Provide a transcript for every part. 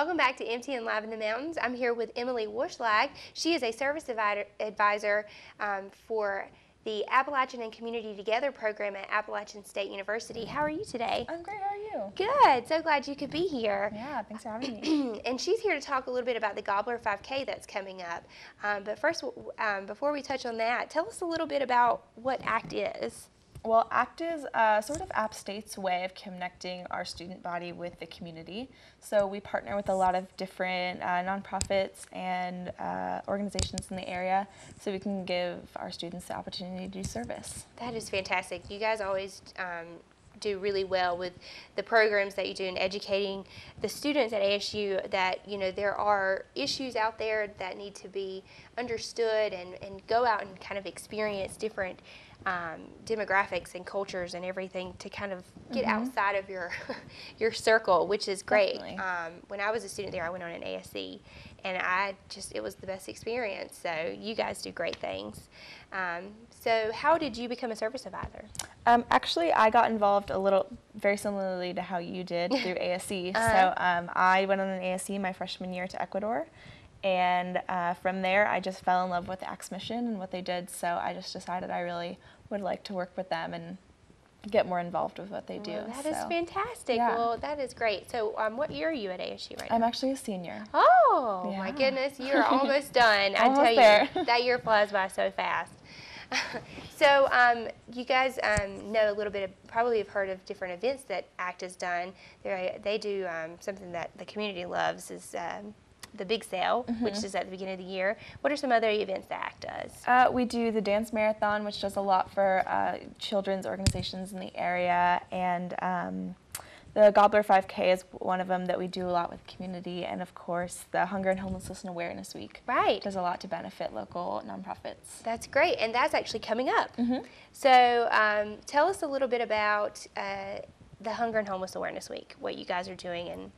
Welcome back to MTN Live in the Mountains. I'm here with Emily Warschlag. She is a service advisor for the Appalachian and Community Together program at Appalachian State University. How are you today? I'm great. How are you? Good. So glad you could be here. Yeah, thanks for having me. And she's here to talk a little bit about the Gobbler 5K that's coming up. But first, before we touch on that, tell us a little bit about what ACT is. Well, ACT is sort of App State's way of connecting our student body with the community. So we partner with a lot of different nonprofits and organizations in the area so we can give our students the opportunity to do service. That is fantastic. You guys always do really well with the programs that you do in educating the students at ASU that, you know, there are issues out there that need to be understood and go out and kind of experience different demographics and cultures and everything to kind of get outside of your your circle, which is great. When I was a student there, I went on an ASC, and it was the best experience. So you guys do great things. So how did you become a service advisor? Actually, I got involved very similarly to how you did through ASC. So I went on an ASC my freshman year to Ecuador. And from there, I just fell in love with the ACT's mission and what they did, so I just decided I really would like to work with them and get more involved with what they do. Well, that is fantastic. Yeah. Well, that is great. So what year are you at ASU right now? I'm actually a senior. Oh, yeah. My goodness, you're almost done. Almost I tell there. you, that year flies by so fast. So you guys know a little bit, probably have heard of different events that ACT has done. They do something that the community loves is the big sale, which is at the beginning of the year. What are some other events that ACT does? We do the dance marathon, which does a lot for children's organizations in the area, and the Gobbler 5K is one of them that we do a lot with community, and of course the Hunger and Homelessness Awareness Week. Right. Does a lot to benefit local nonprofits. That's great, and that's actually coming up. So tell us a little bit about the Hunger and Homeless Awareness Week, what you guys are doing and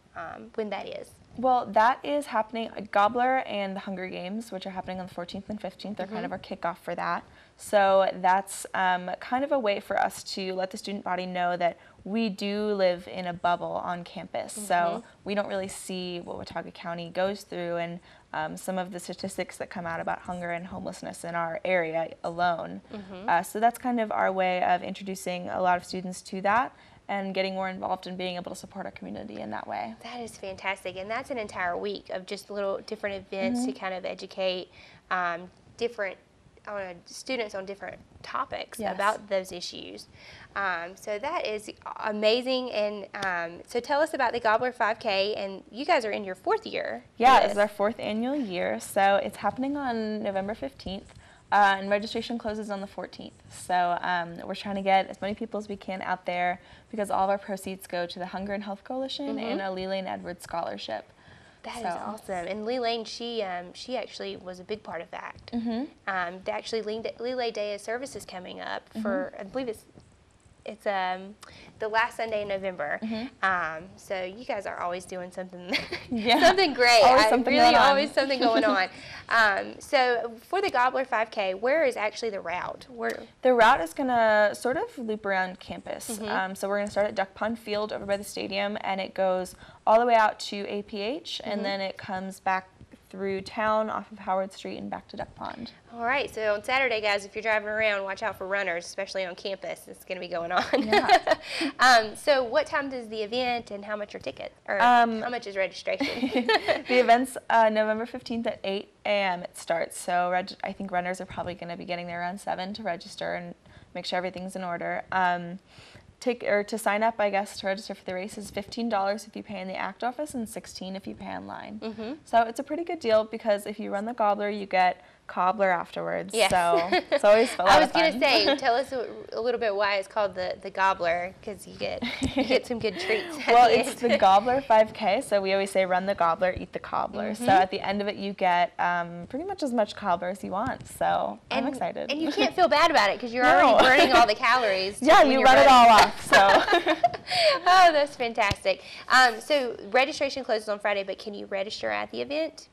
when that is. Well, that is happening, Gobbler and the Hunger Games, which are happening on the 14th and 15th, are kind of our kickoff for that. So that's kind of a way for us to let the student body know that we do live in a bubble on campus. So we don't really see what Watauga County goes through and some of the statistics that come out about hunger and homelessness in our area alone. So that's kind of our way of introducing a lot of students to that and getting more involved in being able to support our community in that way. That is fantastic, and that's an entire week of just little different events to kind of educate students on different topics about those issues. So that is amazing, and so tell us about the Gobbler 5K, and you guys are in your 4th year. Yeah, this is our 4th annual year, so it's happening on November 15th. And registration closes on the 14th. So we're trying to get as many people as we can out there because all of our proceeds go to the Hunger and Health Coalition and a Lee Lane Edwards Scholarship. That is awesome. And Lee Lane, she actually was a big part of ACT. Actually, Lee Lane Day of Service is coming up for, I believe it's the last Sunday in November. So you guys are always doing something, something great. Always something going on. So for the Gobbler 5K, where is actually the route? The route is going to sort of loop around campus. So we're going to start at Duck Pond Field over by the stadium, and it goes all the way out to APH, and then it comes back through town off of Howard Street and back to Duck Pond. All right, so on Saturday, guys, if you're driving around, watch out for runners, especially on campus. It's going to be going on. So what time does the event and how much are tickets? Or how much is registration? The event's November 15th at 8 a.m. it starts, so I think runners are probably going to be getting there around 7 to register and make sure everything's in order. To sign up, I guess, to register for the race is $15 if you pay in the ACT office and $16 if you pay online. So it's a pretty good deal because if you run the Gobbler, you get cobbler afterwards. Yes. So it's always a lot of fun. I was going to say, tell us a little bit why it's called the Gobbler, because you get some good treats. Well, it's the Gobbler 5K, so we always say run the Gobbler, eat the cobbler. So at the end of it, you get pretty much as much cobbler as you want. So I'm excited. And you can't feel bad about it because you're already burning all the calories. Yeah, you run it all off. So. Oh, that's fantastic. So registration closes on Friday, but can you register at the event?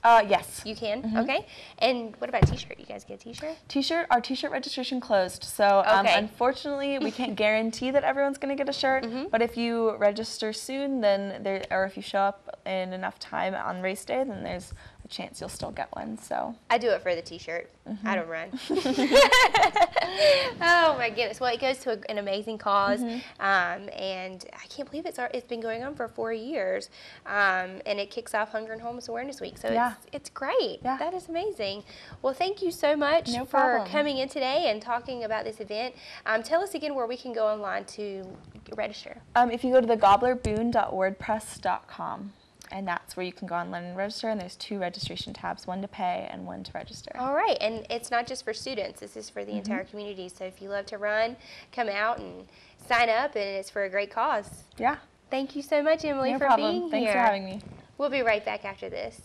Yes. You can? Okay. And what about a t-shirt? You guys get a t-shirt? Our t-shirt registration closed. So unfortunately, we can't guarantee that everyone's going to get a shirt. But if you register soon, then or if you show up in enough time on race day, then there's a chance you'll still get one. So I do it for the t-shirt. I don't run. Oh my goodness. Well, it goes to an amazing cause, and I can't believe it's been going on for 4 years, and it kicks off Hunger and Homeless Awareness Week. So it's great. Yeah. That is amazing. Well, thank you so much for coming in today and talking about this event. Tell us again where we can go online to register. If you go to thegobblerboone.wordpress.com. And that's where you can go online and register, and there's 2 registration tabs, one to pay and one to register. All right, and it's not just for students, this is for the entire community. So if you love to run, come out and sign up, and it's for a great cause. Yeah. Thank you so much, Emily, for being here. Thanks for having me. We'll be right back after this.